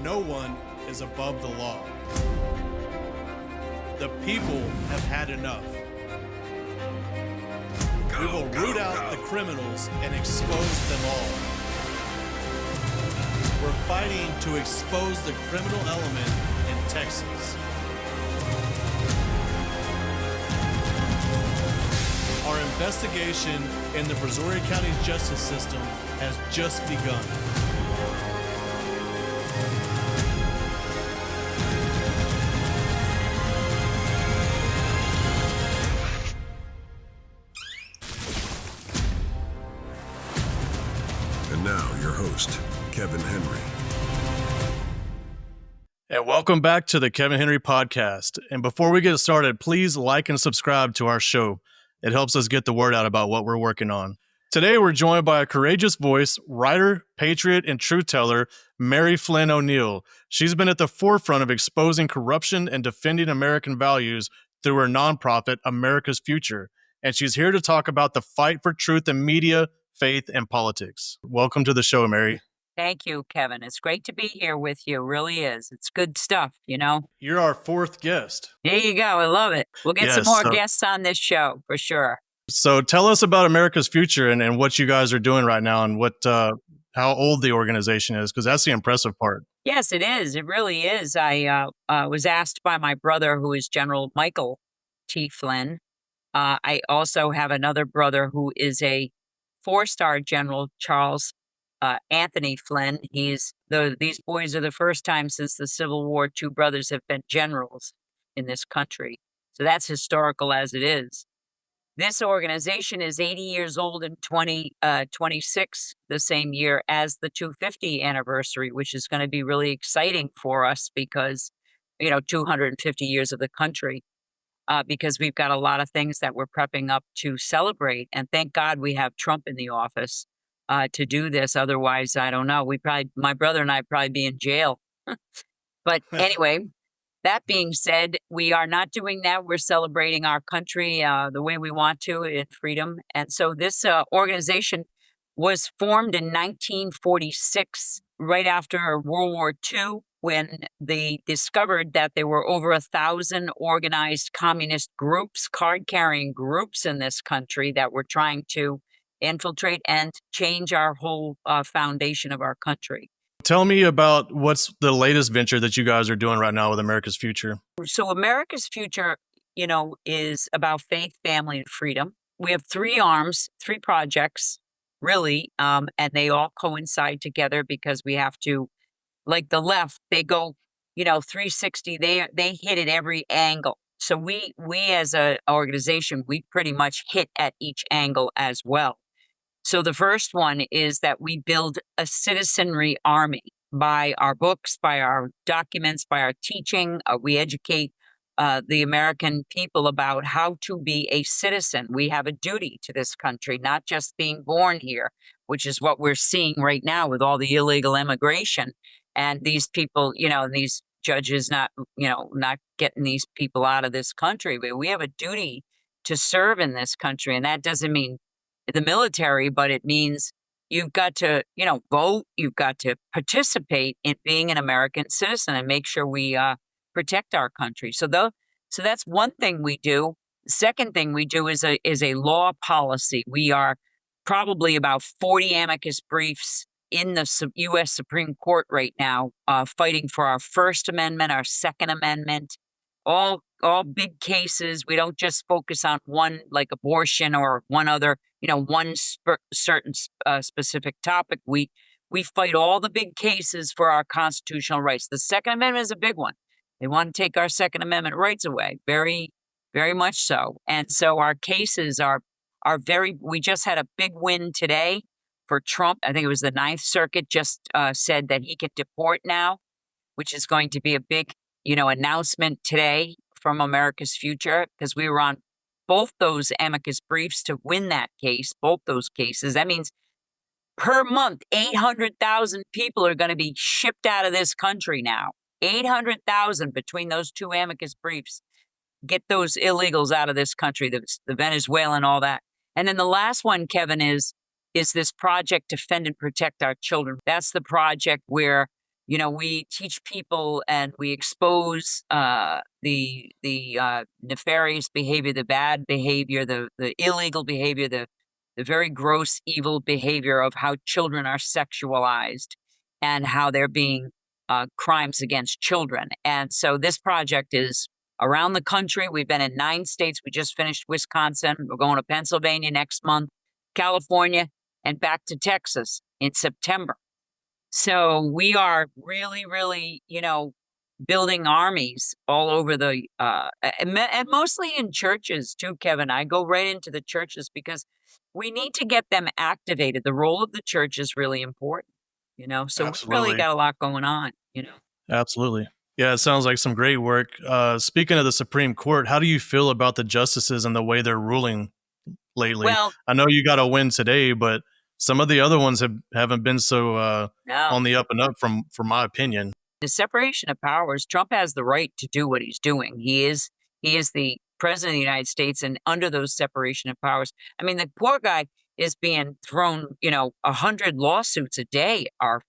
no one is above the law. The people have had enough. We will root out the criminals and expose them all. We're fighting to expose the criminal element in Texas. Our investigation in the Brazoria County's justice system has just begun. And now your host, Kevin Henry. And welcome back to the Kevin Henry Podcast. And before we get started, please like and subscribe to our show. It helps us get the word out about what we're working on. Today, we're joined by a courageous voice, writer, patriot, and truth teller, Mary Flynn O'Neill. She's been at the forefront of exposing corruption and defending American values through her nonprofit, America's Future. And she's here to talk about the fight for truth in media, faith, and politics. Welcome to the show, Mary. Thank you, Kevin. It's great to be here with you. It really is. It's good stuff, you know? You're our fourth guest. There you go. I love it. We'll get some more guests on this show for sure. So tell us about America's Future and what you guys are doing right now and what how old the organization is, because that's the impressive part. Yes, it is. It really is. I was asked by my brother, who is General Michael T. Flynn. I also have another brother who is a four-star General, Charles Anthony Flynn. These boys are the first time since the Civil War two brothers have been generals in this country. So that's historical as it is. This organization is 80 years old in 2026, the same year as the 250 anniversary, which is going to be really exciting for us because, 250 years of the country, because we've got a lot of things that we're prepping up to celebrate. And thank God we have Trump in the office to do this. Otherwise, I don't know. My brother and I probably be in jail. But anyway, that being said, we are not doing that. We're celebrating our country the way we want to in freedom. And so this organization was formed in 1946, right after World War II, when they discovered that there were over 1,000 organized communist groups, card-carrying groups in this country that were trying to infiltrate and change our whole foundation of our country. Tell me about what's the latest venture that you guys are doing right now with America's Future. So America's Future, is about faith, family, and freedom. We have three arms, three projects, really, and they all coincide together because we have to, like the left, they go, 360. They hit at every angle. So we as an organization, we pretty much hit at each angle as well. So the first one is that we build a citizenry army by our books, by our documents, by our teaching. We educate the American people about how to be a citizen. We have a duty to this country, not just being born here, which is what we're seeing right now with all the illegal immigration. And these people, these judges not getting these people out of this country. But we have a duty to serve in this country. And that doesn't mean the military, but it means you've got to, vote, you've got to participate in being an American citizen and make sure we protect our country. So that's one thing we do. The second thing we do is a law policy. We are probably about 40 amicus briefs in the U.S. Supreme Court right now, fighting for our First Amendment, our Second Amendment, all big cases. We don't just focus on one, like abortion or one other, one certain specific topic. We fight all the big cases for our constitutional rights. The Second Amendment is a big one. They want to take our Second Amendment rights away, very, very much so. And so our cases are we just had a big win today for Trump. I think it was the Ninth Circuit just said that he can deport now, which is going to be a big, announcement today from America's Future, because we were on both those amicus briefs to win that case, both those cases. That means per month, 800,000 people are going to be shipped out of this country now. 800,000 between those two amicus briefs. Get those illegals out of this country, the Venezuelan, all that. And then the last one, Kevin, is this project Defend and Protect Our Children. That's the project where we teach people and we expose the nefarious behavior, the bad behavior, the illegal behavior, the very gross, evil behavior of how children are sexualized and how they're being crimes against children. And so this project is around the country. We've been in 9 states. We just finished Wisconsin. We're going to Pennsylvania next month, California, and back to Texas in September. So we are really, really, building armies all over and mostly in churches too, Kevin. I go right into the churches because we need to get them activated. The role of the church is really important, so we really Absolutely. got a lot going on. Absolutely. Yeah, it sounds like some great work. Speaking of the Supreme Court, how do you feel about the justices and the way they're ruling lately? Well, I know you got a win today, but some of the other ones haven't been so no, on the up and up, from my opinion. the separation of powers, Trump has the right to do what he's doing. He is the president of the United States, and under those separation of powers, I mean, the poor guy is being thrown. 100 lawsuits a day are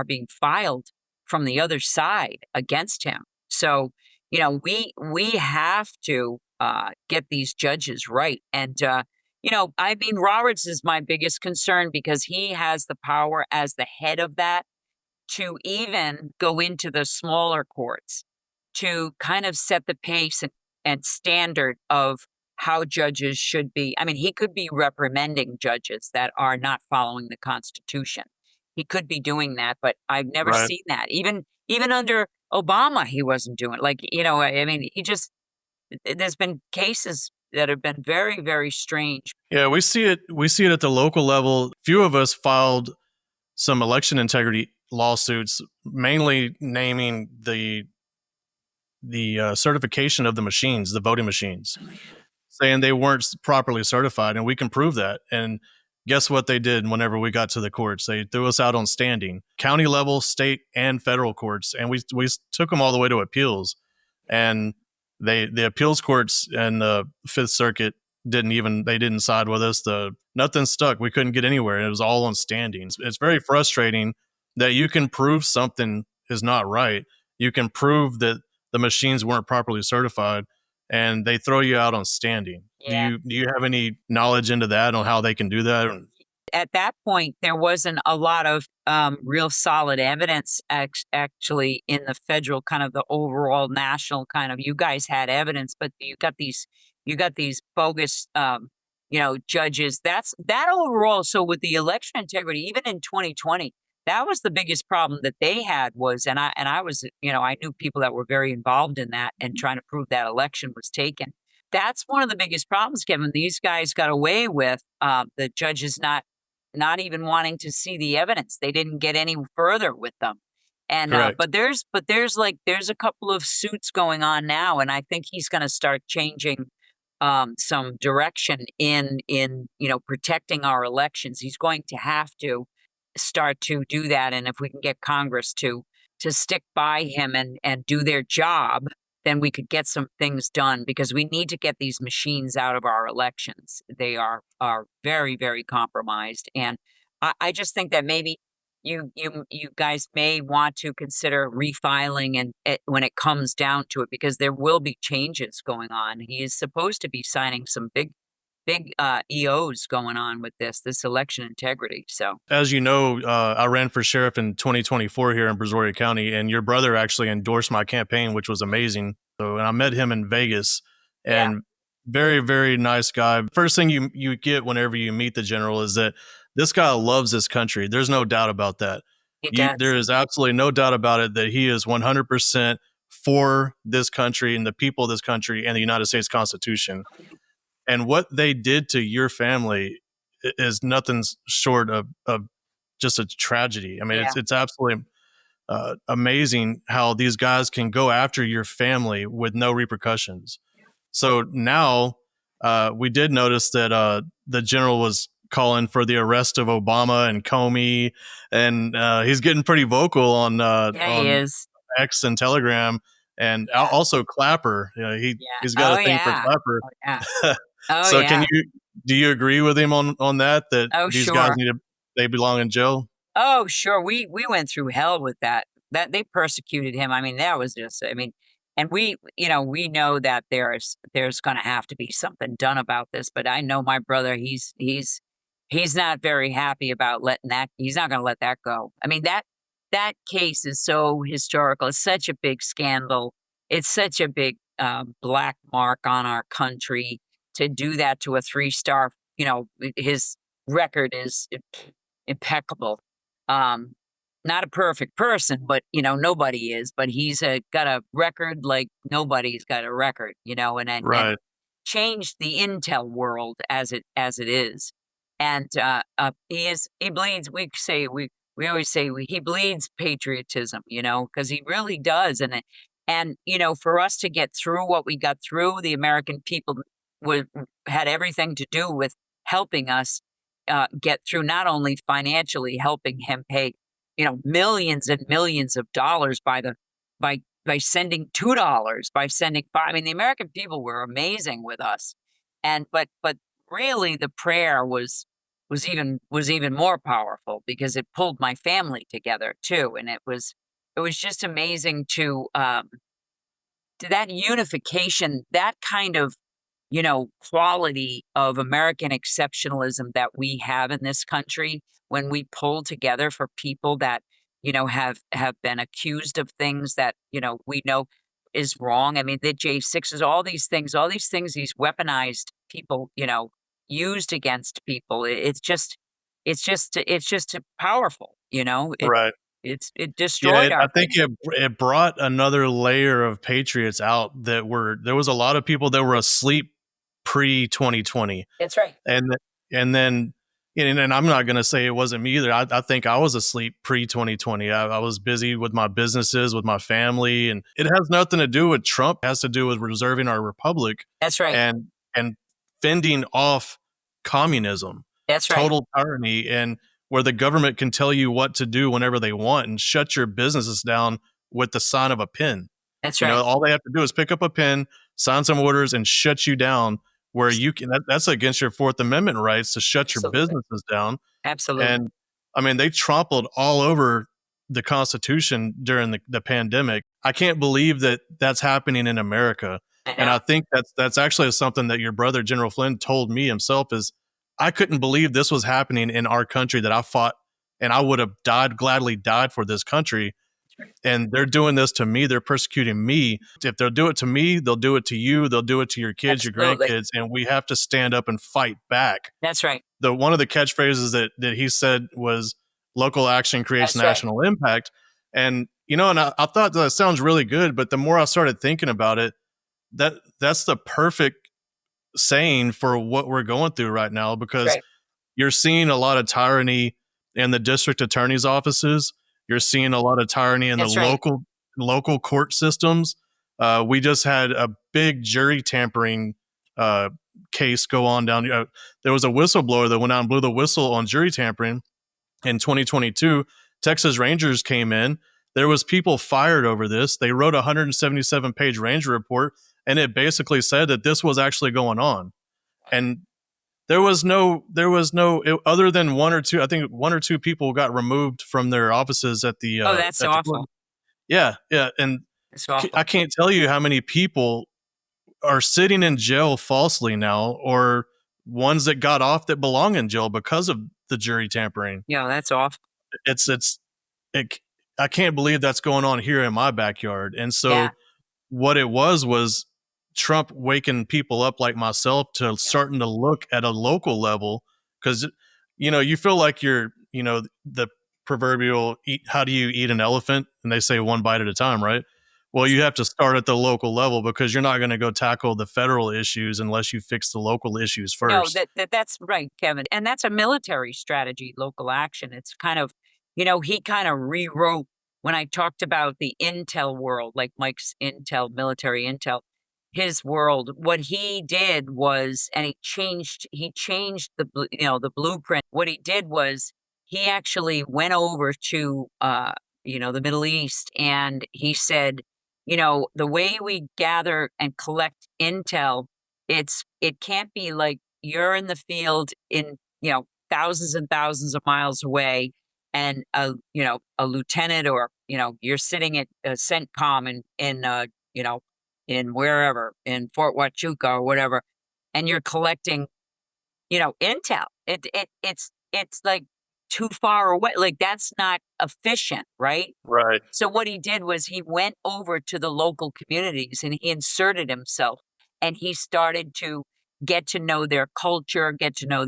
being filed from the other side against him. So we have to get these judges right. And I mean, Roberts is my biggest concern because he has the power as the head of that to even go into the smaller courts to kind of set the pace and standard of how judges should be. I mean, he could be reprimanding judges that are not following the Constitution. He could be doing that, but I've never Right. seen that. Even under Obama, he wasn't doing it. Like, I mean, there's been cases that have been very, very strange. Yeah, we see it. We see it at the local level. Few of us filed some election integrity lawsuits, mainly naming the certification of the machines, the voting machines, saying they weren't properly certified, and we can prove that. And guess what they did whenever we got to the courts? They threw us out on standing, county level, state, and federal courts, and we took them all the way to appeals. And the appeals courts and the Fifth Circuit didn't side with us. Nothing stuck. We couldn't get anywhere. It was all on standings. It's very frustrating that you can prove something is not right. You can prove that the machines weren't properly certified, and they throw you out on standing. Yeah. Do you have any knowledge into that on how they can do that? At that point, there wasn't a lot of real solid evidence actually in the federal kind of the overall national kind of. You guys had evidence, but you got these bogus judges. That overall. So with the election integrity, even in 2020, that was the biggest problem that they had was, and I was, I knew people that were very involved in that and trying to prove that election was taken. That's one of the biggest problems, Kevin. These guys got away with the judges not even wanting to see the evidence. They didn't get any further with them. And Correct. but there's a couple of suits going on now, and I think he's going to start changing some direction in protecting our elections. He's going to have to start to do that, and if we can get Congress to stick by him and do their job, then we could get some things done, because we need to get these machines out of our elections. They are very, very compromised. And I just think that maybe you guys may want to consider refiling when it comes down to it, because there will be changes going on. He is supposed to be signing some big EOs going on with this election integrity. So, As you know, I ran for sheriff in 2024 here in Brazoria County, and your brother actually endorsed my campaign, which was amazing. So, and I met him in Vegas, yeah, and very, very nice guy. First thing you get whenever you meet the general is that this guy loves this country. There's no doubt about that. he does. There is absolutely no doubt about it that he is 100% for this country and the people of this country and the United States Constitution. And what they did to your family is nothing short of just a tragedy. I mean, Yeah. it's absolutely amazing how these guys can go after your family with no repercussions. So now we did notice that the general was calling for the arrest of Obama and Comey, and he's getting pretty vocal on He is. X and Telegram, and Yeah. also Clapper. Yeah. He's got Oh, a thing for yeah. Clapper. Oh, yeah. Oh, So yeah. do you agree with him on that Oh, these guys sure. they belong in jail? Oh, sure. We went through hell with that that they persecuted him. I mean, that was just, I mean, and we know that there's going to have to be something done about this. But I know my brother, he's not very happy about letting that. He's not going to let that go. I mean, that case is so historical. It's such a big scandal. It's such a big black mark on our country to do that to a 3-star. His record is impeccable. Um, Not a perfect person, but nobody is. But he's got a record like nobody's got a record. And Right. changed the intel world as it is. And he bleeds. We always say he bleeds patriotism, because he really does. And for us to get through what we got through, the American people would had everything to do with helping us get through, not only financially helping him pay, millions and millions of dollars by sending $2, by sending five. I mean, the American people were amazing with us, but really the prayer was even more powerful because it pulled my family together too, and it was just amazing to that unification, that kind of quality of American exceptionalism that we have in this country when we pull together for people that, have been accused of things that, we know is wrong. I mean, the J6s, all these things, these weaponized people, used against people. It's just powerful, Right. it Yeah, destroyed I our think it brought another layer of patriots out there was a lot of people that were asleep pre 2020, That's right. and and then and I'm not going to say it wasn't me either. I think I was asleep pre 2020. I was busy with my businesses, with my family, and it has nothing to do with Trump. It has to do with reserving our republic That's right. and fending off communism, That's right. total tyranny, and where the government can tell you what to do whenever they want and shut your businesses down with the sign of a pen. That's right. All they have to do is pick up a pen, sign some orders, and shut you down. Where you can, that's against your Fourth Amendment rights to shut your Absolutely. businesses down. Absolutely. And I mean, they trampled all over the Constitution during the pandemic. I can't believe that that's happening in America. I And know. I think that's actually something that your brother, General Flynn, told me himself is I couldn't believe this was happening in our country that I fought and I would have gladly died for this country. And they're doing this to me. They're persecuting me. If they'll do it to me, they'll do it to you. They'll do it to your kids, your Absolutely. grandkids. And we have to stand up and fight back. That's right. One of the catchphrases that he said was local action creates That's right. national impact. And, and I thought that sounds really good. But the more I started thinking about it, that's the perfect saying for what we're going through right now, because Right. you're seeing a lot of tyranny in the district attorney's offices. You're seeing a lot of tyranny in the That's right. local court systems. We just had a big jury tampering case go on down. There was a whistleblower that went out and blew the whistle on jury tampering in 2022. Texas Rangers came in. There was people fired over this. They wrote a 177-page Ranger report, and it basically said that this was actually going on. And there was no other than one or two. I think one or two people got removed from their offices at the Oh, that's at the court. awful. Yeah, and That's awful. I can't tell you how many people are sitting in jail falsely now, or ones that got off that belong in jail because of the jury tampering. Yeah, that's awful. It, I can't believe that's going on here in my backyard. And so Yeah. what it was Trump waking people up like myself to starting to look at a local level, because you feel like you're the proverbial how do you eat an elephant, and they say one bite at a time, right? Well, you have to start at the local level, because you're not going to go tackle the federal issues unless you fix the local issues No, first. that's right, Kevin. And that's a military strategy, local action. It's kind of, he kind of rewrote when I talked about the intel world, like Mike's intel, military intel, his world. What he did was, and he changed the blueprint. What he did was he actually went over to, the Middle East, and he said, the way we gather and collect intel, it can't be like you're in the field in, thousands and thousands of miles away, and a lieutenant or you're sitting at CENTCOM in wherever, in Fort Huachuca or whatever, and you're collecting, intel. It's like too far away. Like, that's not efficient, right? Right. So what he did was he went over to the local communities and he inserted himself, and he started to get to know their culture, get to know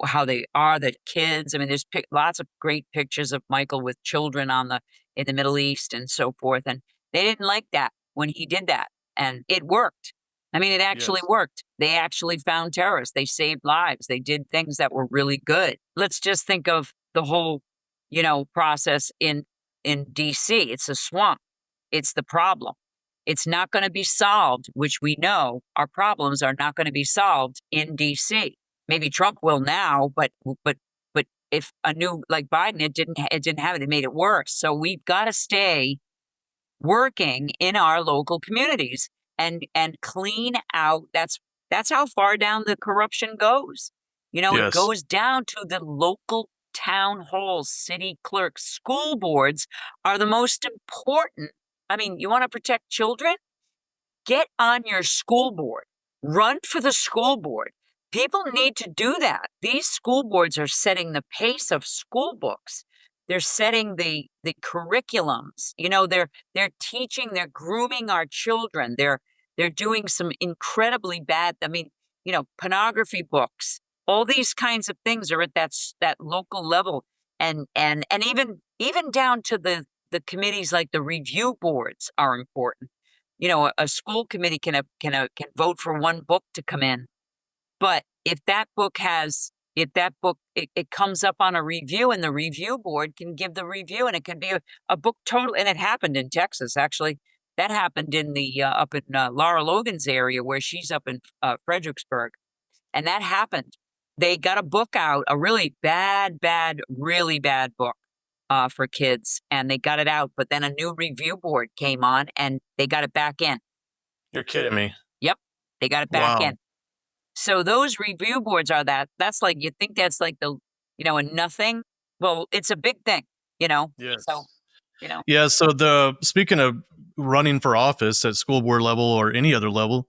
how they are, the kids. I mean, there's lots of great pictures of Michael with children in the Middle East and so forth. And they didn't like that when he did that. And it worked. I mean, it actually Yes. worked. They actually found terrorists. They saved lives. They did things that were really good. Let's just think of the whole, process in DC. It's a swamp. It's the problem. It's not going to be solved, which we know our problems are not going to be solved in DC. Maybe Trump will now, but if a new, like Biden, it didn't have it. It made it worse. So we've got to stay working in our local communities and clean out. That's how far down the corruption goes. It Yes. goes down to the local town halls, city clerks, school boards are the most important. I mean, you want to protect children? Get on your school board. Run for the school board. People need to do that. These school boards are setting the pace of school books. They're setting the curriculums. They're teaching, they're grooming our children. They're doing some incredibly bad, I mean, pornography books. All these kinds of things are at that local level. And even down to the committees, like the review boards are important. A school committee can vote for one book to come in, but if that book it comes up on a review, and the review board can give the review, and it can be a book total. And it happened in Texas, actually. That happened in the up in Laura Logan's area, where she's up in Fredericksburg, and that happened. They got a book out, a really really bad book for kids, and they got it out. But then a new review board came on, and they got it back in. You're kidding me. Yep, they got it back Wow. in. So those review boards are that's like, you think that's like a nothing. Well, it's a big thing, Yes. So, Yeah. So speaking of running for office at school board level or any other level,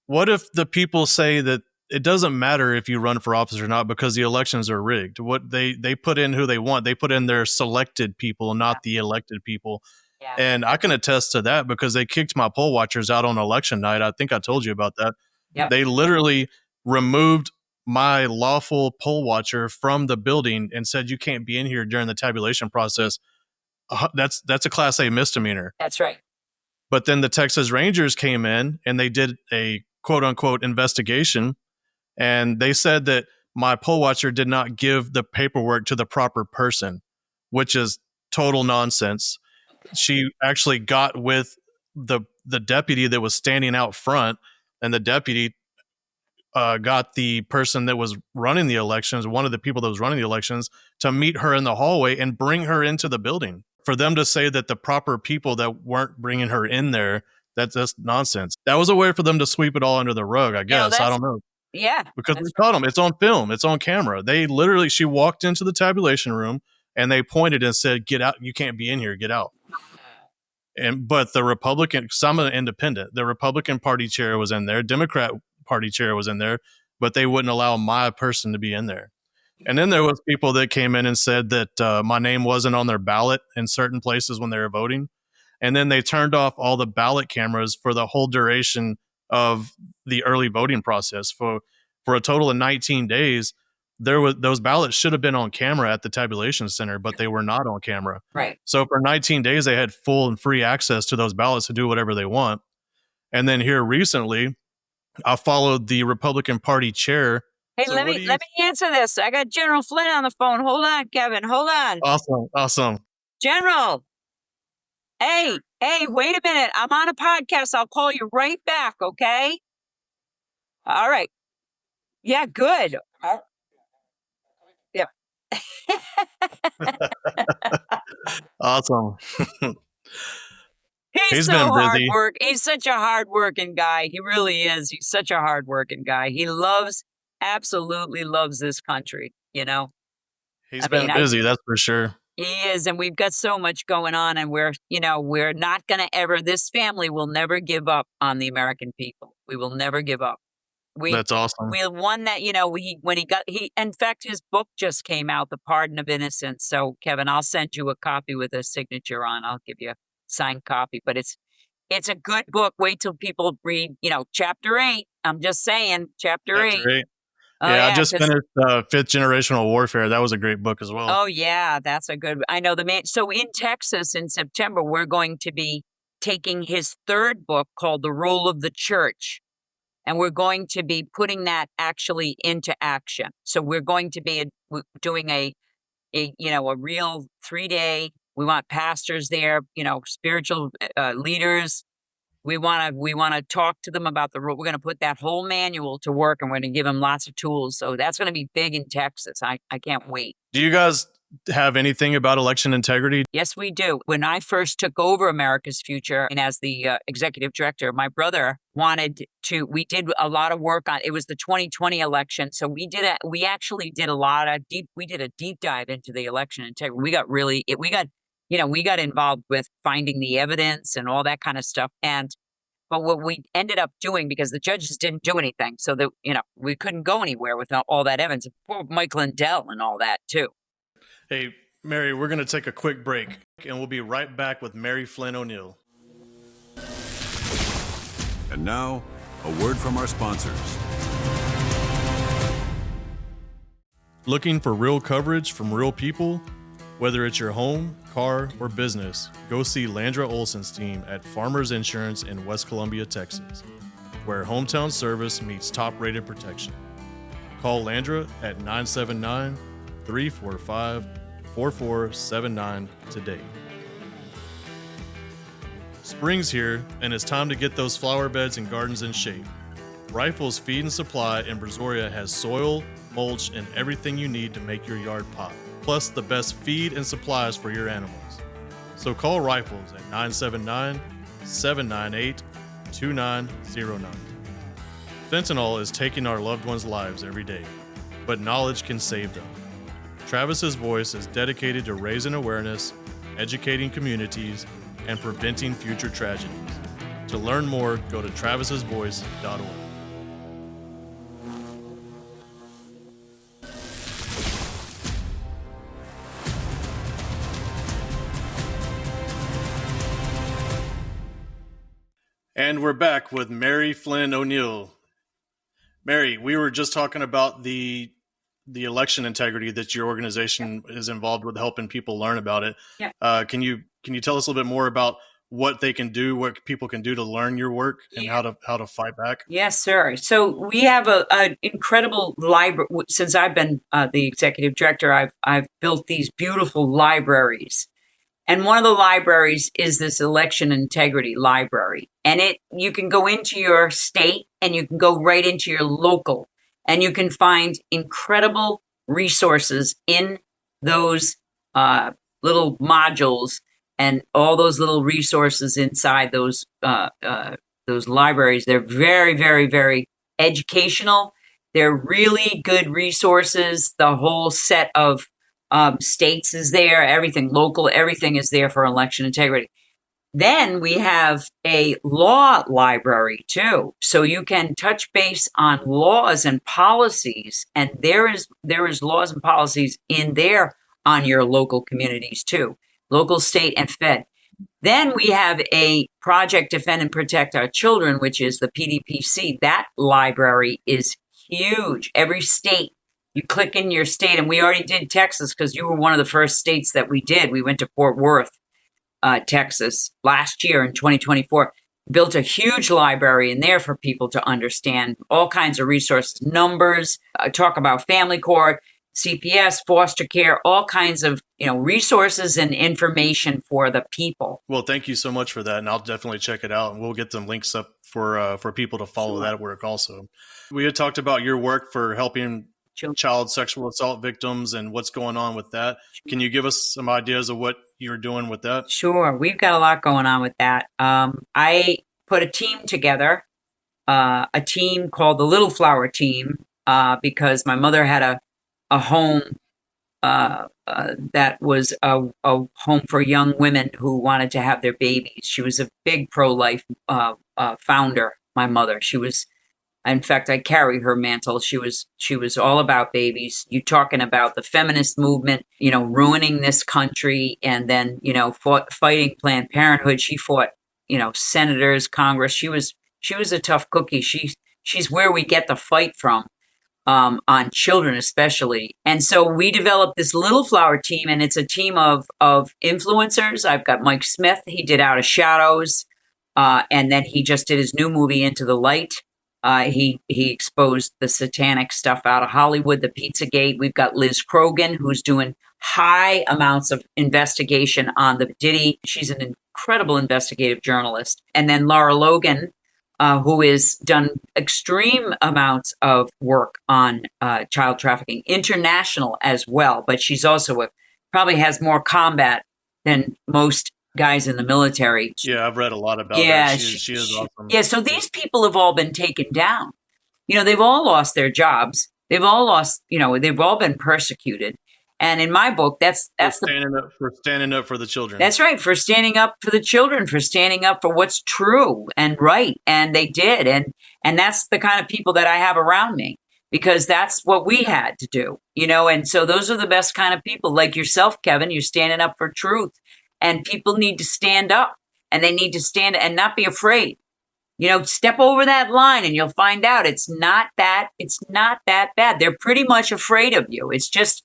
what if the people say that it doesn't matter if you run for office or not because the elections are rigged? What they put in who they want. They put in their selected people, not the elected people. yeah, And I can attest to that because they kicked my poll watchers out on election night. I think I told you about that. yep, They literally removed my lawful poll watcher from the building and said, you can't be in here during the tabulation process. That's a Class A misdemeanor. that's right. But then the Texas Rangers came in and they did a quote unquote investigation. And they said that my poll watcher did not give the paperwork to the proper person, which is total nonsense. She actually got with the deputy that was standing out front, and the deputy got the person that was running the elections, one of the people that was running the elections, to meet her in the hallway and bring her into the building. For them to say that the proper people that weren't bringing her in there, that's just nonsense. That was a way for them to sweep it all under the rug, I guess. I don't know. Yeah, Because we caught them. It's on film. It's on camera. She walked into the tabulation room and they pointed and said, get out. You can't be in here. Get out. But the Republican, some of the independent, the Republican Party chair was in there, Democrat Party chair was in there, but they wouldn't allow my person to be in there. And then there was people that came in and said that my name wasn't on their ballot in certain places when they were voting. And then they turned off all the ballot cameras for the whole duration of the early voting process for a total of 19 days. Those ballots should have been on camera at the tabulation center, but they were not on camera. right. So for 19 days, they had full and free access to those ballots to do whatever they want. And then here recently, I followed the Republican Party chair. Hey, So let me answer this. I got General Flynn on the phone. Hold on, Kevin. Hold on. Awesome. General. Hey, wait a minute. I'm on a podcast. I'll call you right back, okay? All right. Yeah, good. Yeah. Awesome. He's been so hard busy. work. He's such a hard-working guy. He really is. He's such a hard-working guy. He absolutely loves this country, He's been busy, that's for sure. He is, and we've got so much going on, and we're not going to ever. This family will never give up on the American people. We will never give up. We That's awesome. we won that. In fact, his book just came out, The Pardon of Innocence. So, Kevin, I'll send you a copy with a signature on. I'll give you a signed copy, but it's a good book. Wait till people read, chapter 8. I'm just saying, chapter 8. Chapter 8. Oh, Yeah, I just 'cause- finished Fifth Generational Warfare. That was a great book as well. Oh, yeah, that's a good. I know the man. So in Texas in September, we're going to be taking his third book called The Role of the Church, and we're going to be putting that actually into action. So we're going to be doing a real 3-day. We want pastors there, spiritual leaders. We want to talk to them about the rule. We're going to put that whole manual to work, and we're going to give them lots of tools. So that's going to be big in Texas. I can't wait. Do you guys have anything about election integrity? Yes, we do. When I first took over America's Future and as the executive director, my brother we did a lot of work on, it was the 2020 election. So we did a deep dive into the election integrity. We got involved with finding the evidence and all that kind of stuff. But what we ended up doing, because the judges didn't do anything, so that, we couldn't go anywhere without all that evidence. Poor Mike Lindell and all that too. Hey, Mary, we're going to take a quick break, and we'll be right back with Mary Flynn O'Neill. And now, a word from our sponsors. Looking for real coverage from real people? Whether it's your home, car, or business, go see Landra Olson's team at Farmers Insurance in West Columbia, Texas, where hometown service meets top-rated protection. Call Landra at 979-345-4479 today. Spring's here, and it's time to get those flower beds and gardens in shape. Rifles Feed and Supply in Brazoria has soil, mulch, and everything you need to make your yard pop, plus the best feed and supplies for your animals. So call Rifles at 979-798-2909. Fentanyl is taking our loved ones' lives every day, but knowledge can save them. Travis's Voice is dedicated to raising awareness, educating communities, and preventing future tragedies. To learn more, go to travis'svoice.org. And we're back with Mary Flynn O'Neill. Mary, we were just talking about the election integrity that your organization is involved with, helping people learn about it. Yeah. Can you tell us a little bit more about what they can do, what people can do to learn your work, and how to fight back? Yes, sir. So we have an incredible library. Since I've been the executive director, I've built these beautiful libraries. And one of the libraries is this election integrity library. And you can go into your state and you can go right into your local, and you can find incredible resources in those little modules and all those little resources inside those libraries. They're very, very, very educational. They're really good resources. The whole set of states is there, everything local, everything is there for election integrity. Then we have a law library too. So you can touch base on laws and policies, and there is laws and policies in there on your local communities too, local, state, and fed. Then we have a Project Defend and Protect Our Children, which is the PDPC. That library is huge. Every state, you click in your state, and we already did Texas because you were one of the first states that we did. We went to Fort Worth, Texas last year in 2024, built a huge library in there for people to understand all kinds of resources, numbers, talk about family court, CPS, foster care, all kinds of resources and information for the people. Well, thank you so much for that, and I'll definitely check it out, and we'll get some links up for people to follow that work also. We had talked about your work for helping child sexual assault victims and what's going on with that. Can you give us some ideas of what you're doing with that? Sure. We've got a lot going on with that. I put a team together, a team called the Little Flower Team, because my mother had a home that was a home for young women who wanted to have their babies. She was a big pro-life founder. My mother. She was. In fact, I carry her mantle. She was all about babies. You talking about the feminist movement, ruining this country, and then fighting Planned Parenthood. She fought, senators, Congress. She was a tough cookie. She's where we get the fight from. On children especially. And so we developed this little flower team, and it's a team of influencers. I've got Mike Smith. He did Out of Shadows, and then he just did his new movie Into the Light. He exposed the satanic stuff out of Hollywood, the Pizzagate. We've got Liz Krogan, who's doing high amounts of investigation on the Diddy. She's an incredible investigative journalist. And then Laura Logan, who has done extreme amounts of work on child trafficking, international as well. But she's also probably has more combat than most guys in the military. Yeah, I've read a lot about her. She is awesome. Yeah, so these people have all been taken down. They've all lost their jobs. They've all lost, they've all been persecuted. And in my book, that's for standing up for the children. That's right, for standing up for the children, for standing up for what's true and right. And they did. And that's the kind of people that I have around me, because that's what we had to do, And so those are the best kind of people, like yourself, Kevin. You're standing up for truth. And people need to stand up, and they need to stand and not be afraid. Step over that line and you'll find out it's not that bad. They're pretty much afraid of you. It's just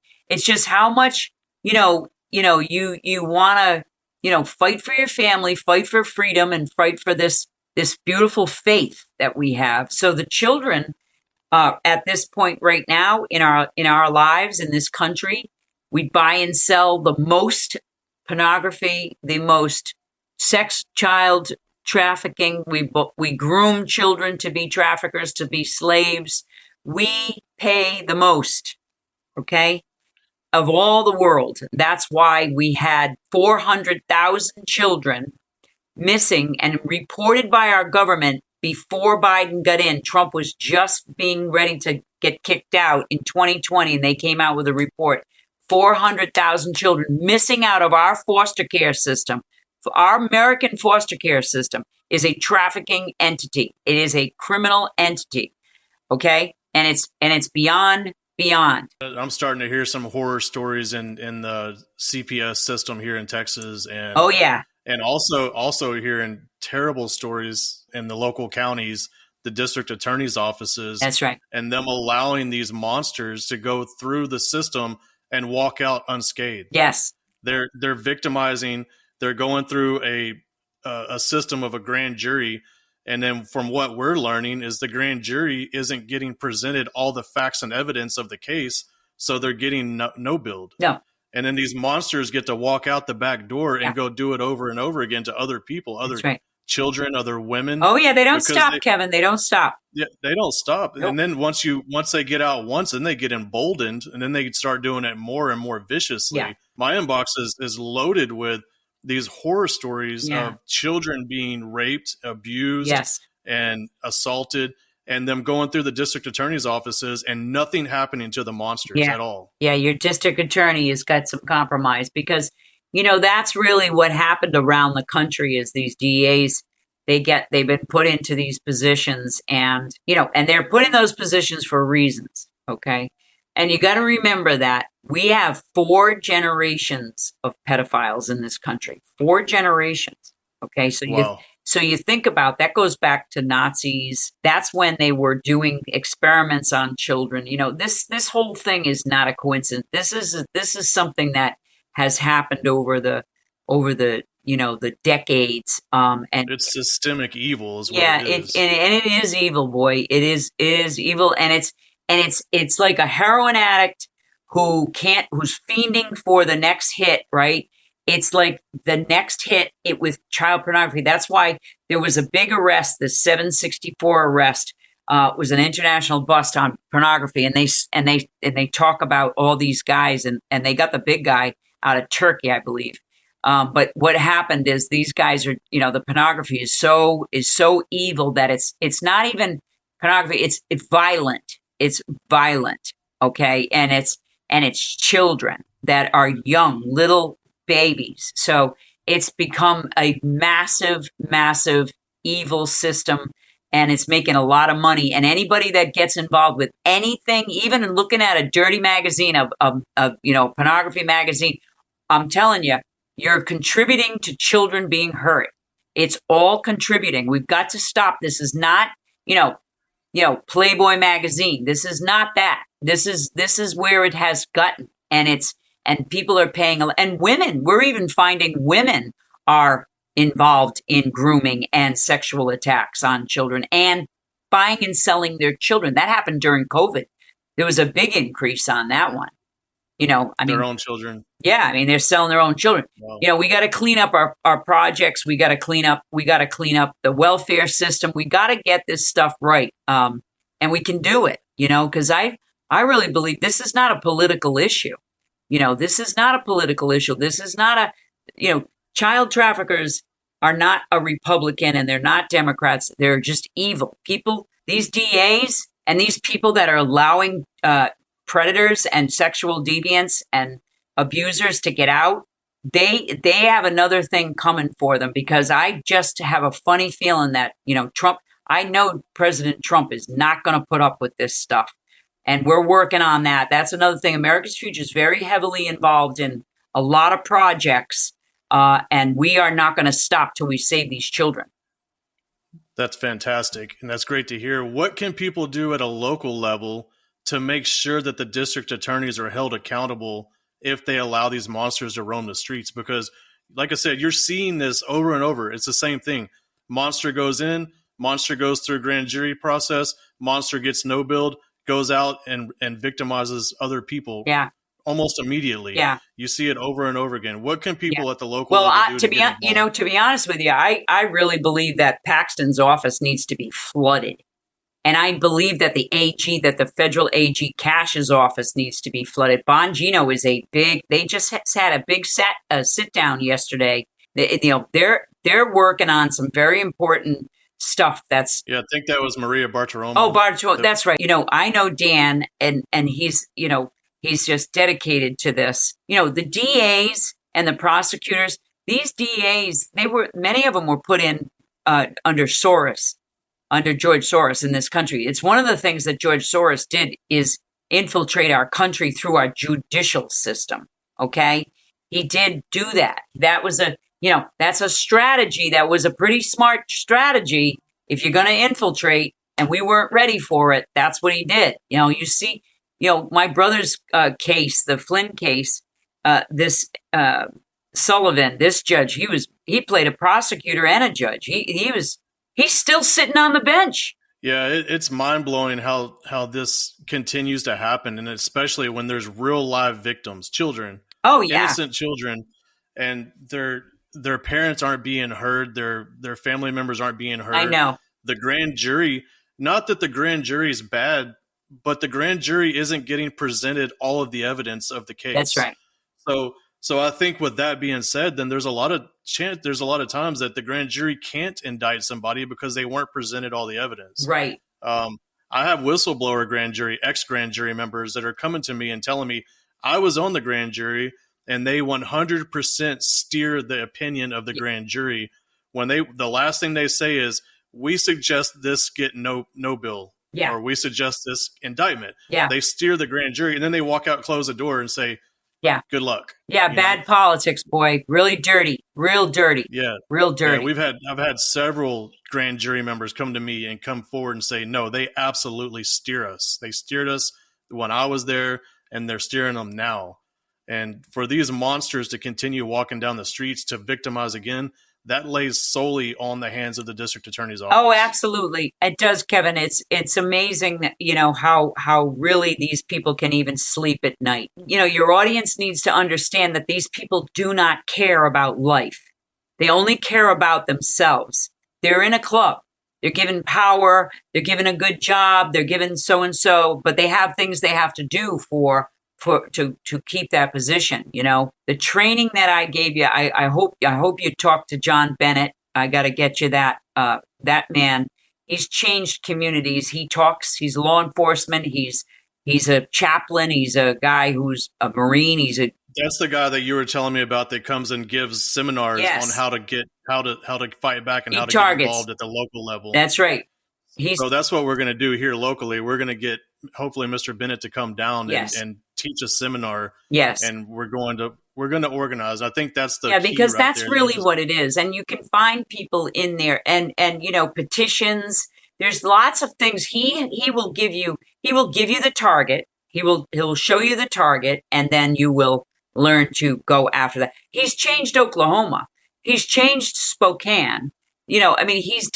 how much, you want to, fight for your family, fight for freedom, and fight for this beautiful faith that we have. So the children, at this point right now in our lives in this country, we buy and sell the most pornography, the most sex, child trafficking. We groom children to be traffickers, to be slaves. We pay the most, okay, of all the world. That's why we had 400,000 children missing and reported by our government before Biden got in. Trump was just being ready to get kicked out in 2020, and they came out with a report. 400,000 children missing out of our foster care system. Our American foster care system is a trafficking entity. It is a criminal entity. Okay? And it's beyond. I'm starting to hear some horror stories in the CPS system here in Texas, and oh yeah. And also hearing terrible stories in the local counties, the district attorney's offices. That's right. And them allowing these monsters to go through the system and walk out unscathed. Yes. They're victimizing. They're going through a system of a grand jury. And then from what we're learning is the grand jury isn't getting presented all the facts and evidence of the case. So they're getting no billed. No. And then these monsters get to walk out the back door and go do it over and over again to other people, other children, other women. Oh yeah, they don't stop, Kevin. They don't stop. Yeah, they don't stop. Nope. And then once they get out once, then they get emboldened, and then they start doing it more and more viciously. Yeah. My inbox is loaded with these horror stories of children being raped, abused, and assaulted, and them going through the district attorney's offices and nothing happening to the monsters at all. Yeah, your district attorney has got some compromise because, that's really what happened around the country is these DAs, they've been put into these positions and they're put in those positions for reasons. Okay. And you got to remember that we have 4 generations of pedophiles in this country, 4 generations. Okay. So you think about that goes back to Nazis. That's when they were doing experiments on children. This whole thing is not a coincidence. This is something that has happened over the the decades. And it's systemic evil is what it is. And it is evil, boy. It is evil. And it's like a heroin addict who's fiending for the next hit, right? It's like the next hit with child pornography. That's why there was a big arrest. The 764 arrest was an international bust on pornography, and they talk about all these guys, and they got the big guy out of Turkey, I believe. But what happened is these guys are, the pornography is so evil that it's not even pornography. It's violent. It's violent. Okay, and and it's children that are young, little babies. So it's become a massive, massive evil system, and it's making a lot of money. And anybody that gets involved with anything, even in looking at a dirty magazine of pornography magazine, I'm telling you, you're contributing to children being hurt. It's all contributing. We've got to stop. This is not, Playboy magazine. This is not that. This is where it has gotten, and people are paying. And women, we're even finding women are involved in grooming and sexual attacks on children and buying and selling their children. That happened during COVID. There was a big increase on that one. Their own children. Yeah, they're selling their own children. Wow. We got to clean up our projects. We got to clean up the welfare system. We got to get this stuff right. And we can do it, because I really believe this is not a political issue. This is not a political issue. This is not child traffickers are not a Republican, and they're not Democrats. They're just evil people. These DAs and these people that are allowing predators and sexual deviants and abusers to get out, they have another thing coming for them, because I just have a funny feeling that, Trump, I know President Trump is not going to put up with this stuff. And we're working on that. That's another thing. America's Future is very heavily involved in a lot of projects, and we are not going to stop till we save these children. That's fantastic. And that's great to hear. What can people do at a local level to make sure that the district attorneys are held accountable if they allow these monsters to roam the streets? Because, like I said, you're seeing this over and over. It's the same thing. Monster goes in, monster goes through grand jury process, monster gets no billed, goes out and victimizes other people. Yeah. Almost immediately. Yeah. You see it over and over again. What can people at the local level do to be honest with you, I really believe that Paxton's office needs to be flooded. And I believe that the federal AG Cash's office needs to be flooded. Bongino is they just had a big sit down yesterday. They're working on some very important stuff. I think that was Maria Bartiromo. Oh, Bartiromo, that's right. I know Dan, and he's just dedicated to this. The DAs and the prosecutors, these DAs, many of them were put in under Soros. Under George Soros in this country. It's one of the things that George Soros did is infiltrate our country through our judicial system. Okay. He did do that. That was that's a strategy. That was a pretty smart strategy. If you're going to infiltrate and we weren't ready for it, that's what he did. You see, my brother's case, the Flynn case, this Sullivan, this judge, he played a prosecutor and a judge. He's still sitting on the bench. Yeah, it's mind-blowing how this continues to happen, and especially when there's real live victims, children. Oh, yeah. Innocent children, and their parents aren't being heard, their family members aren't being heard. I know. The grand jury, not that the grand jury is bad, but the grand jury isn't getting presented all of the evidence of the case. That's right. So I think with that being said, then there's a lot of times that the grand jury can't indict somebody because they weren't presented all the evidence. Right. I have whistleblower ex-grand jury members that are coming to me and telling me I was on the grand jury and they 100% steer the opinion of the grand jury when the last thing they say is, we suggest this get no bill. Yeah. Or we suggest this indictment. Yeah. They steer the grand jury and then they walk out, close the door and say, yeah, good luck. Yeah, bad politics, boy. Really dirty. Real dirty. Yeah. Real dirty. Yeah, I've had several grand jury members come to me and come forward and say, no, they absolutely steer us. They steered us when I was there, and they're steering them now. And for these monsters to continue walking down the streets to victimize again, that lays solely on the hands of the district attorney's office. Oh, absolutely. It does, Kevin. It's amazing that, how really these people can even sleep at night. Your audience needs to understand that these people do not care about life. They only care about themselves. They're in a club. They're given power. They're given a good job. They're given so-and-so, but they have things they have to do to keep that position. The training that I gave you, I hope you talk to John Bennett. I got to get you that man. He's changed communities. He talks, he's law enforcement. He's He's a chaplain. He's a guy who's a Marine. That's the guy that you were telling me about that comes and gives seminars on how to fight back and how to get involved at the local level. That's right. So that's what we're going to do here locally. We're going to get hopefully Mr. Bennett to come down and teach a seminar. Yes. And we're going to organize. I think that's the key because right that's there. really what it is. And you can find people in there and petitions. There's lots of things. He will give you the target. He'll show you the target, and then you will learn to go after that. He's changed Oklahoma. He's changed Spokane. He's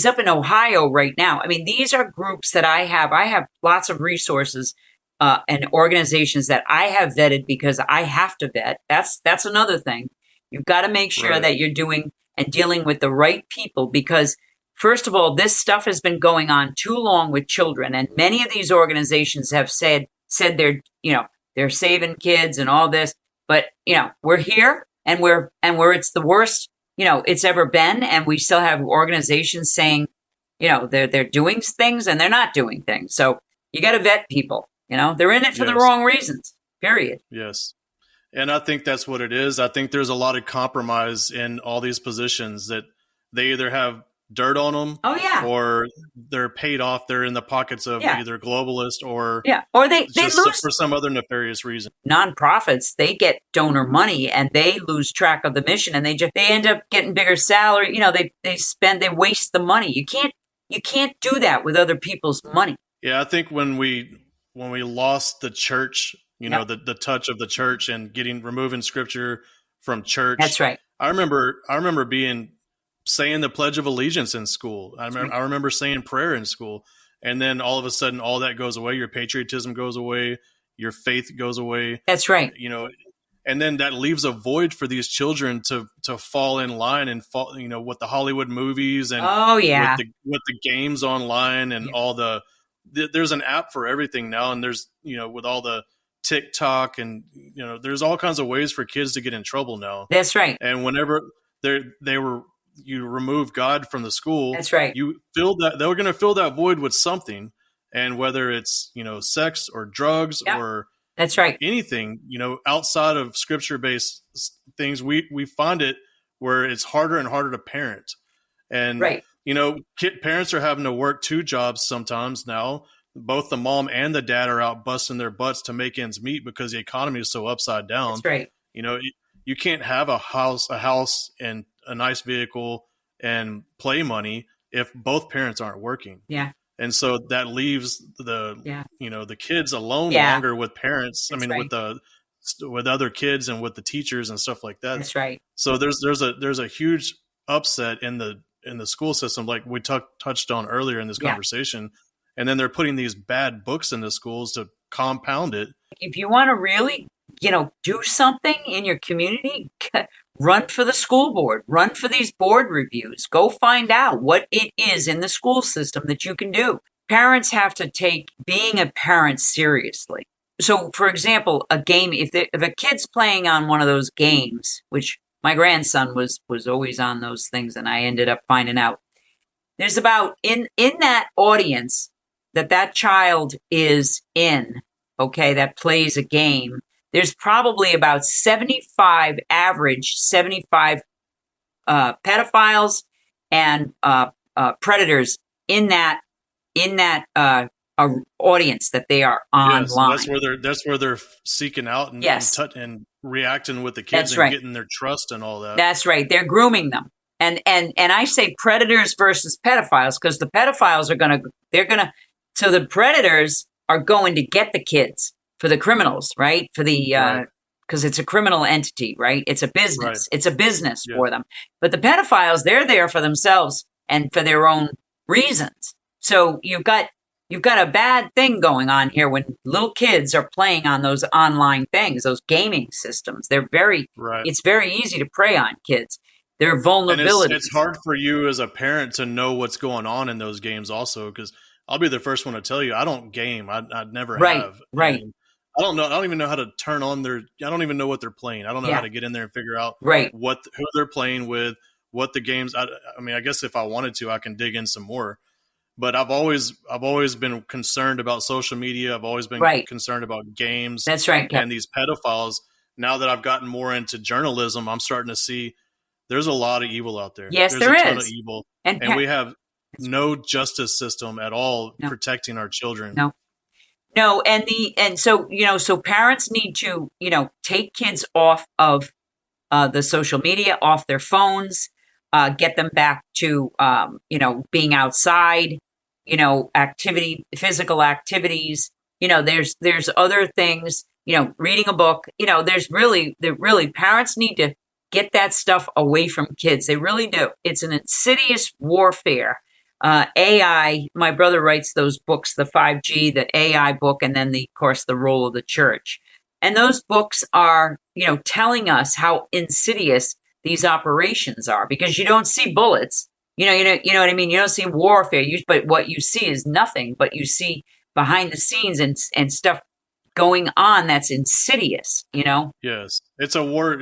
up in Ohio right now. I mean, these are groups that I have. I have lots of resources and organizations that I have vetted because I have to vet. That's another thing. You've got to make sure that you're doing and dealing with the right people because, first of all, this stuff has been going on too long with children, and many of these organizations have said they're saving kids and all this, but we're here and we're it's the worst it's ever been, and we still have organizations saying they're doing things and they're not doing things. So you got to vet people. They're in it for the wrong reasons. Period. Yes. And I think that's what it is. I think there's a lot of compromise in all these positions that they either have dirt on them or they're paid off. They're in the pockets of either globalists or they lose for some other nefarious reason. Nonprofits, they get donor money and they lose track of the mission, and they end up getting bigger salary. They waste the money. You can't do that with other people's money. Yeah, I think when we lost the church, the touch of the church and removing scripture from church. That's right. I remember saying the Pledge of Allegiance in school. I remember saying prayer in school, and then all of a sudden, all that goes away. Your patriotism goes away. Your faith goes away. That's right. And then that leaves a void for these children to fall in line and fall. With the Hollywood movies and with the games online and all there's an app for everything now, and there's with all the TikTok and there's all kinds of ways for kids to get in trouble now. That's right. And whenever you remove God from the school. That's right. You fill that. They're going to fill that void with something, and whether it's sex or drugs or that's right, anything outside of scripture-based things, we find it where it's harder and harder to parent, and parents are having to work 2 jobs sometimes now. Both the mom and the dad are out busting their butts to make ends meet because the economy is so upside down. That's right. You can't have a house and a nice vehicle and play money if both parents aren't working. Yeah. And so that leaves the kids alone longer with parents. With other kids and with the teachers and stuff like that. That's right. So there's a huge upset in the school system, like we touched on earlier in this conversation. And then they're putting these bad books into schools to compound it. If you want to really do something in your community, run for the school board, run for these board reviews, go find out what it is in the school system that you can do. Parents have to take being a parent seriously. So, for example, a game, if a kid's playing on one of those games, which my grandson was always on those things, and I ended up finding out, there's about, in that audience that child is in, that plays a game, there's probably about 75 pedophiles and predators in that audience that they are online. Yes, that's where they're seeking out and reacting with the kids getting their trust and all that. That's right. They're grooming them. And I say predators versus pedophiles because the pedophiles so the predators are going to get the kids for the criminals, right? For the, because it's a criminal entity, right? It's a business. Right. It's a business for them. But the pedophiles, they're there for themselves and for their own reasons. So you've got a bad thing going on here when little kids are playing on those online things, those gaming systems. It's very easy to prey on kids. Their vulnerabilities. And it's hard for you as a parent to know what's going on in those games also, because I'll be the first one to tell you, I don't game. I never have. Right. And I don't know. I don't even know how to turn on I don't even know what they're playing. I don't know how to get in there and figure out who they're playing with, what the games. I mean, I guess if I wanted to, I can dig in some more. but I've always been concerned about social media. I've always been Right. concerned about games. That's right, Kevin. And these pedophiles. Now that I've gotten more into journalism, I'm starting to see there's a lot of evil out there. Yes, There's there a ton is. of evil. And And we have no justice system at all No. protecting our children. No, and so so parents need to take kids off of the social media, off their phones, get them back to being outside, physical activities. There's other things. Reading a book. There really parents need to get that stuff away from kids. They really do. It's an insidious warfare. AI, my brother writes those books, the 5G, the AI book, and then of course, the role of the church. And those books are, telling us how insidious these operations are because you don't see bullets. You know what I mean? You don't see warfare, but what you see is nothing, but you see behind the scenes and stuff going on that's insidious, Yes. It's a war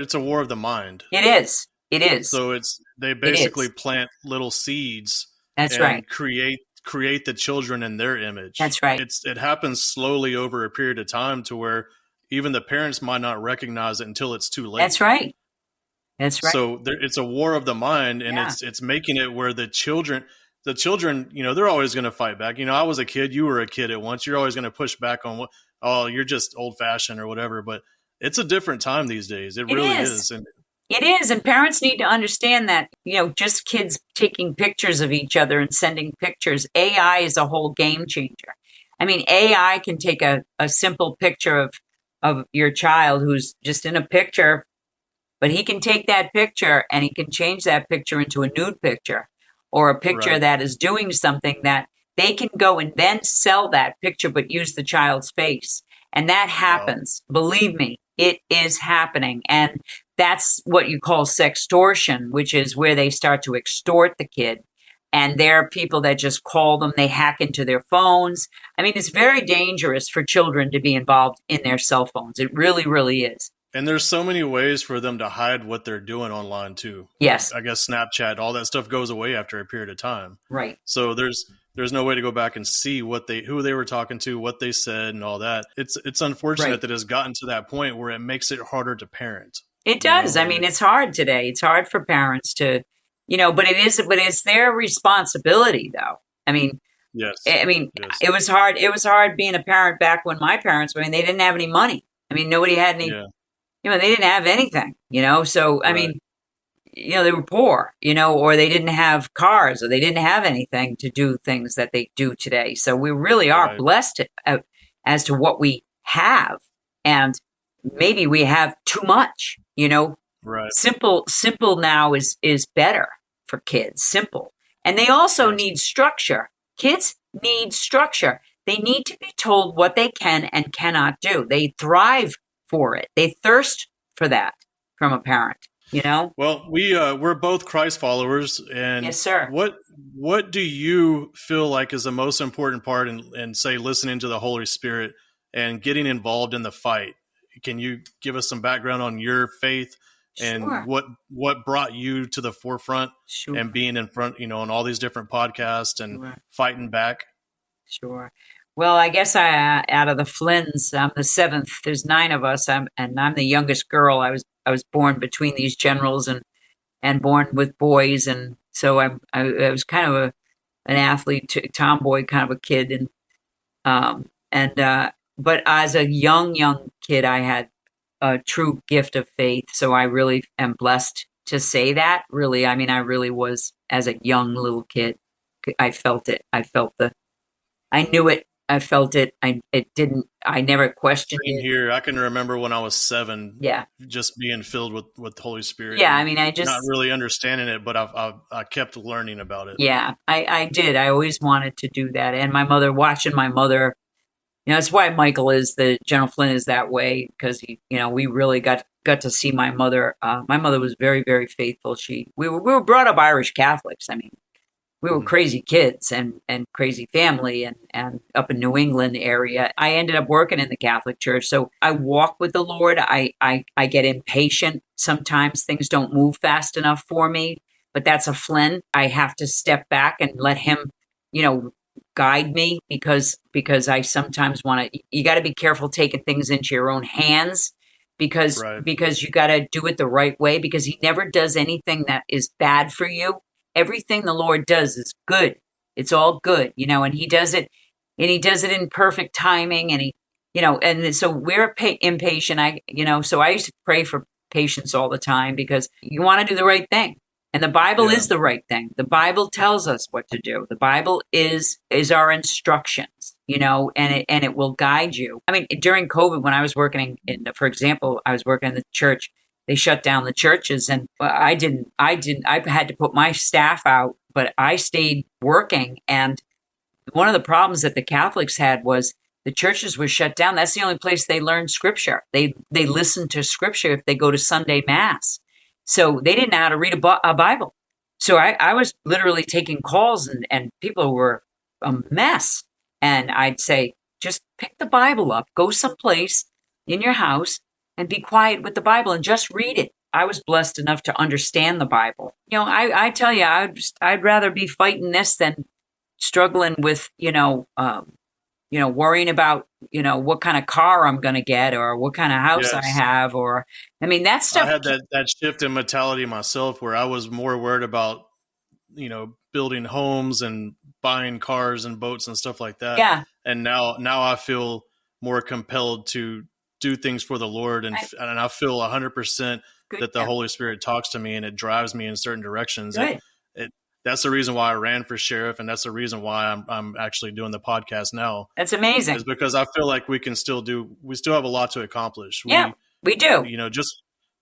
of the mind. It is. It is. So they basically plant little seeds. That's and right. create the children in their image. That's right. It happens slowly over a period of time to where even the parents might not recognize it until it's too late. That's right. That's right. So it's a war of the mind, and it's making it where the children, they're always going to fight back. I was a kid, you were a kid at once. You're always going to push back on you're just old fashioned or whatever. But it's a different time these days. It really is. And it is, and parents need to understand that, just kids taking pictures of each other and sending pictures. AI is a whole game changer. I mean, AI can take a simple picture of your child who's just in a picture, but he can take that picture and he can change that picture into a nude picture or a picture that is doing something that they can go and then sell that picture, but use the child's face. And that happens. Wow. Believe me, it is happening. And that's what you call sextortion, which is where they start to extort the kid. And there are people that just call them, they hack into their phones. I mean, it's very dangerous for children to be involved in their cell phones. It really, really is. And there's so many ways for them to hide what they're doing online too. Yes. I guess Snapchat, all that stuff goes away after a period of time. Right. So there's no way to go back and see who they were talking to, what they said and all that. It's unfortunate that it's gotten to that point where it makes it harder to parent. It does. I mean, it's hard today. It's hard for parents to, but it's their responsibility though. I mean, yes. It was hard. It was hard being a parent back when my parents, they didn't have any money. I mean, nobody had any, they didn't have anything, so, I mean, they were poor, or they didn't have cars or they didn't have anything to do things that they do today. So we really are blessed as to what we have. And maybe we have too much, Simple now is better for kids, simple. And they also need structure. Kids need structure. They need to be told what they can and cannot do. They thrive for it. They thirst for that from a parent. Well, we're both Christ followers, and yes, sir. What do you feel like is the most important part in say listening to the Holy Spirit and getting involved in the fight? Can you give us some background on your faith and what brought you to the forefront and being in front, on all these different podcasts and fighting back? Sure. Well, I guess out of the Flynns, I'm the seventh. There's 9 of us, and I'm the youngest girl. I was born between these generals and born with boys, and so I was kind of an athlete, tomboy kind of a kid, but as a young kid, I had a true gift of faith. So I really am blessed to say that. Really, I mean, I really was as a young little kid. I felt it. I knew it. I felt it. I never questioned it. Here, I can remember when I was 7. Yeah. Just being filled with the Holy Spirit. Yeah. I mean, I just not really understanding it, but I kept learning about it. Yeah, I did. I always wanted to do that. And watching my mother, that's why Michael General Flynn is that way, because we really got to see my mother. My mother was very, very faithful. We were brought up Irish Catholics. I mean, we were crazy kids and crazy family and up in New England area. I ended up working in the Catholic Church. So I walk with the Lord. I get impatient. Sometimes things don't move fast enough for me, but that's a Flynn. I have to step back and let him, guide me because I sometimes want to. You got to be careful taking things into your own hands because Right. you got to do it the right way because he never does anything that is bad for you. Everything the Lord does is good. It's all good, and he does it in perfect timing and and so we're impatient. So I used to pray for patience all the time because you want to do the right thing. And the Bible is the right thing. The Bible tells us what to do. The Bible is our instructions, and it will guide you. I mean, during COVID, when I was working for example, I was working in the church. They shut down the churches, and I had to put my staff out, but I stayed working. And one of the problems that the Catholics had was the churches were shut down. That's the only place they learn scripture. They listen to scripture if they go to Sunday mass. So they didn't know how to read a Bible. So I was literally taking calls and people were a mess. And I'd say, just pick the Bible up, go someplace in your house and be quiet with the Bible and just read it. I was blessed enough to understand the Bible. I tell you, I'd rather be fighting this than struggling with, worrying about, what kind of car I'm going to get or what kind of house I have, or, I mean, that stuff. I had that shift in mentality myself where I was more worried about, building homes and buying cars and boats and stuff like that. Yeah. And now I feel more compelled to do things for the Lord. And I feel 100% that the Holy Spirit talks to me and it drives me in certain directions. That's the reason why I ran for sheriff, and that's the reason why I'm actually doing the podcast now. That's amazing. Is because I feel like we still have a lot to accomplish. We do.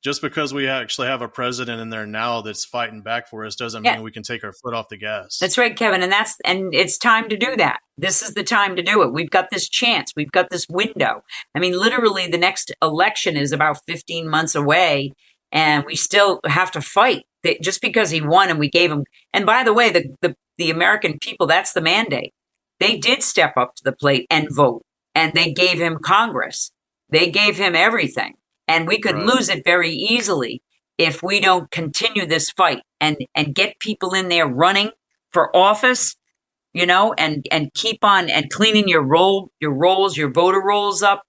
Just because we actually have a president in there now that's fighting back for us doesn't mean we can take our foot off the gas. That's right, Kevin. And it's time to do that. This is the time to do it. We've got this chance. We've got this window. I mean, literally the next election is about 15 months away and we still have to fight. Just because he won and we gave him, and by the way, the American people, that's the mandate. They did step up to the plate and vote, and they gave him Congress. They gave him everything, and we could lose it very easily if we don't continue this fight and get people in there running for office, and keep on and cleaning your voter rolls up.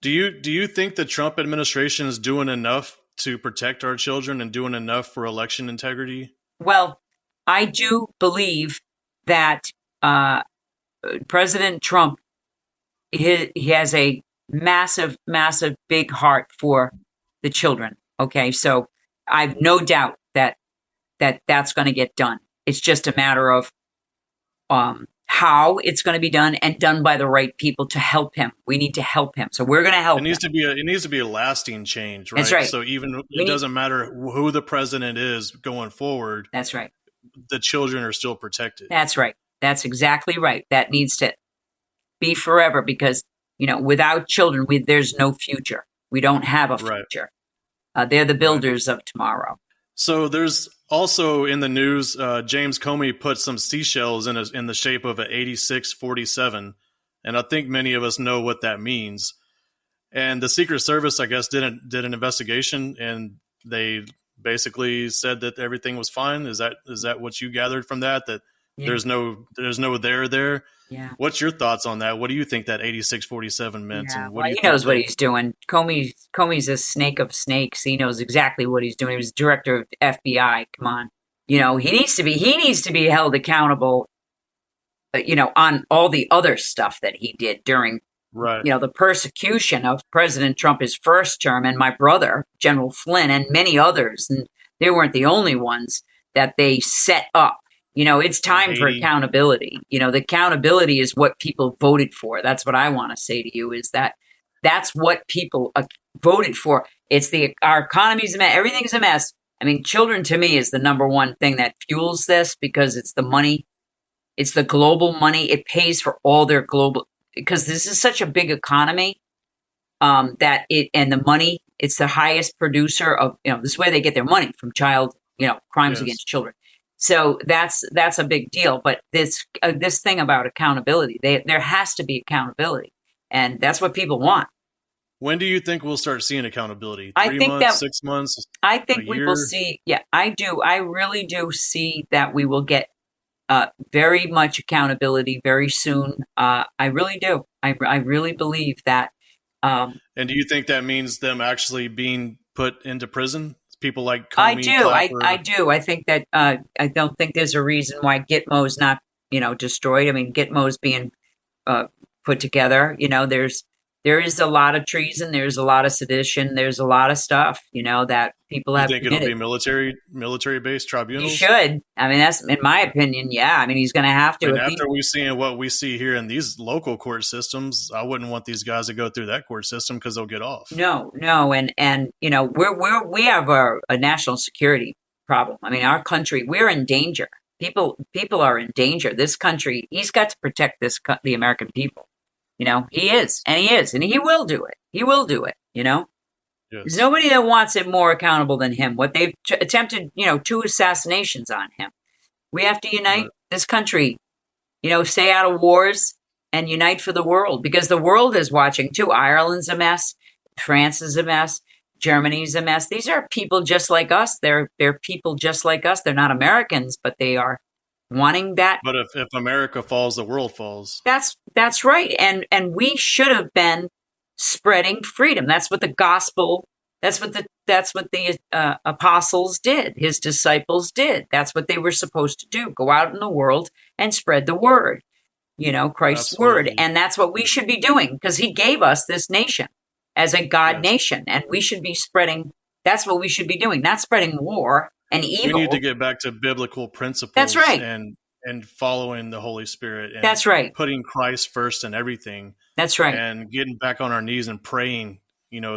Do you think the Trump administration is doing enough to protect our children and doing enough for election integrity? Well, I do believe that President Trump, he has a massive, massive, big heart for the children. Okay, so I've no doubt that that's going to get done. It's just a matter of how it's going to be done and done by the right people to help him. We need to help him. So we're going to help him. It needs to be a lasting change, right? That's right. So it doesn't matter who the president is going forward. That's right. The children are still protected. That's right. That's exactly right. That needs to be forever because, without children, there's no future. We don't have a future. They're the builders of tomorrow. So there's also in the news, James Comey put some seashells in the shape of an 8647, and I think many of us know what that means. And the Secret Service, I guess, did an investigation, and they basically said that everything was fine. Is that what you gathered from that? That there's no there. Yeah. What's your thoughts on that? What do you think that 8647 meant? Yeah. And He knows what he's doing. Comey's a snake of snakes. He knows exactly what he's doing. He was director of FBI. Come on. He needs to be held accountable, on all the other stuff that he did during, the persecution of President Trump his first term and my brother, General Flynn, and many others. And they weren't the only ones that they set up. It's time for accountability. The accountability is what people voted for. That's what I want to say to you is that's what people voted for. It's our economy's a mess. Everything's a mess. I mean, children to me is the number one thing that fuels this because it's the money. It's the global money. It pays for all their global, because this is such a big economy and the money, it's the highest producer of, this is where they get their money from crimes against children. So that's a big deal. But this thing about accountability, there has to be accountability, and that's what people want. When do you think we'll start seeing accountability? 3 months, 6 months? I think we will see. Yeah, I do. I really do see that we will get very much accountability very soon. I really do. I really believe that. And do you think that means them actually being put into prison? People like I Comey, do. Clapper. I do. I think that I don't think there's a reason why Gitmo's not, destroyed. I mean, Gitmo's being put together. There is a lot of treason. There's a lot of sedition. There's a lot of stuff, that people You have think committed. it'll be military-based He tribunals? should. I mean, that's in my opinion. Yeah. I mean, he's going to have to. And after we've seen what we see here in these local court systems, I wouldn't want these guys to go through that court system because they'll get off. No, and we have a national security problem. I mean, our country, we're in danger. People are in danger. This country, he's got to protect the American people. He is, and he will do it. He will do it. Yes. There's nobody that wants it more accountable than him. What they've attempted, 2 assassinations on him. We have to unite this country, stay out of wars and unite for the world, because the world is watching too. Ireland's a mess. France is a mess. Germany's a mess. These are people just like us. They're people just like us. They're not Americans, but they are wanting that. But if America falls, the world falls. That's right. And we should have been spreading freedom. That's what the gospel, that's what the apostles did. His disciples did. That's what they were supposed to do. Go out in the world and spread the word, Christ's word. And that's what we should be doing, because he gave us this nation as a God nation, and we should be spreading. That's what we should be doing, not spreading war and evil. We need to get back to biblical principles. That's right. And following the Holy Spirit. And that's right. Putting Christ first in everything. That's right. And getting back on our knees and praying,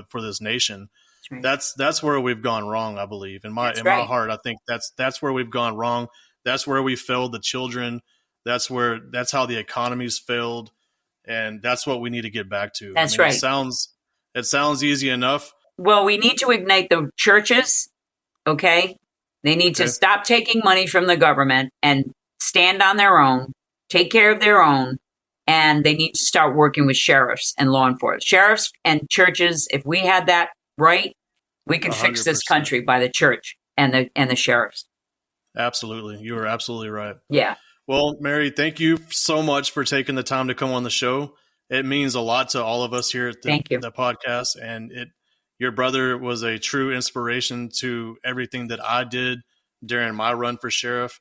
for this nation. That's right. That's where we've gone wrong, I believe. In my heart, I think that's where we've gone wrong. That's where we failed the children. That's how the economy's failed. And that's what we need to get back to. That's right. It sounds easy enough. Well, we need to ignite the churches, okay? They need to stop taking money from the government and stand on their own, take care of their own, and they need to start working with sheriffs and law enforcement. Sheriffs and churches, if we had that right, we could 100%. Fix this country by the church and the sheriffs. Absolutely. You are absolutely right. Yeah. Well, Mary, thank you so much for taking the time to come on the show. It means a lot to all of us here at the podcast. And your brother was a true inspiration to everything that I did during my run for sheriff.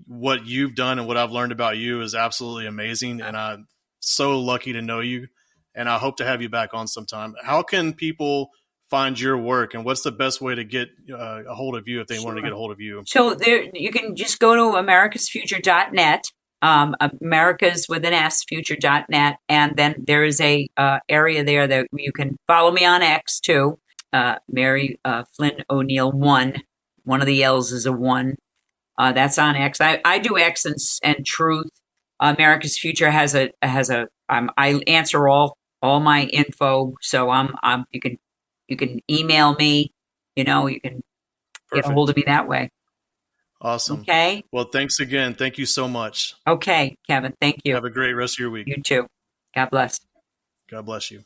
What you've done and what I've learned about you is absolutely amazing. And I'm so lucky to know you. And I hope to have you back on sometime. How can people find your work, and what's the best way to get a hold of you if they want to get a hold of you? So you can just go to americasfuture.net. Americas with an S, future.net. And then there is a area there that you can follow me on X too. Mary Flynn O'Neill 1. One of the L's is a 1. That's on X. I do X and Truth. America's Future has I answer all my info. So you can email me, you can get a hold of me that way. Awesome. Okay. Well, thanks again. Thank you so much. Okay, Kevin. Thank you. Have a great rest of your week. You too. God bless. God bless you.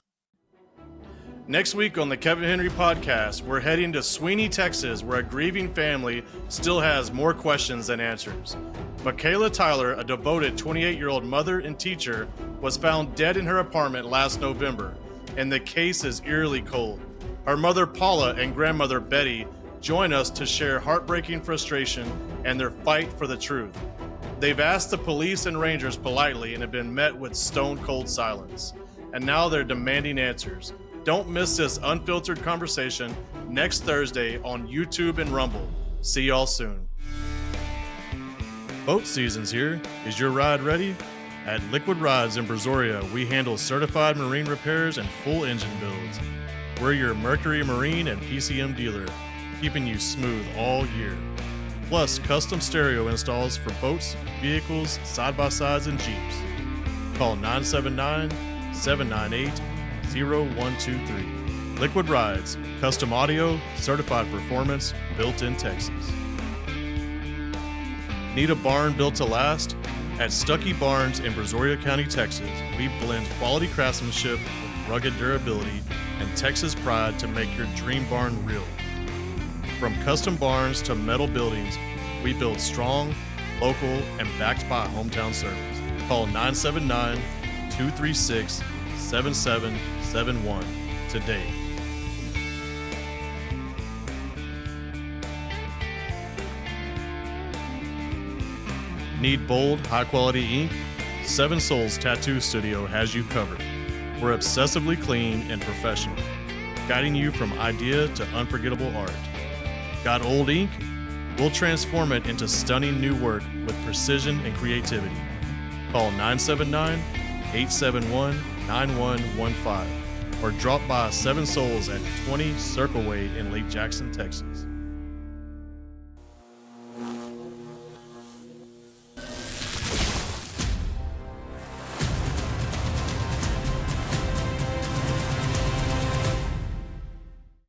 Next week on the Kevin Henry Podcast, we're heading to Sweeney, Texas, where a grieving family still has more questions than answers. Michaela Tyler, a devoted 28-year-old mother and teacher, was found dead in her apartment last November, and the case is eerily cold. Her mother, Paula, and grandmother, Betty, join us to share heartbreaking frustration and their fight for the truth. They've asked the police and rangers politely and have been met with stone-cold silence. And now they're demanding answers. Don't miss this unfiltered conversation next Thursday on YouTube and Rumble. See y'all soon. Boat season's here. Is your ride ready? At Liquid Rides in Brazoria, we handle certified marine repairs and full engine builds. We're your Mercury Marine and PCM dealer, keeping you smooth all year. Plus custom stereo installs for boats, vehicles, side-by-sides, and Jeeps. Call 979-798-0123. Liquid Rides, custom audio, certified performance, built in Texas. Need a barn built to last? At Stuckey Barns in Brazoria County, Texas, we blend quality craftsmanship with rugged durability and Texas pride to make your dream barn real. From custom barns to metal buildings, we build strong, local, and backed by hometown service. Call 979-236-7771 today. Need bold, high-quality ink? Seven Souls Tattoo Studio has you covered. We're obsessively clean and professional, guiding you from idea to unforgettable art. Got old ink? We'll transform it into stunning new work with precision and creativity. Call 979-871-9115 or drop by Seven Souls at 20 Circle Way in Lake Jackson, Texas.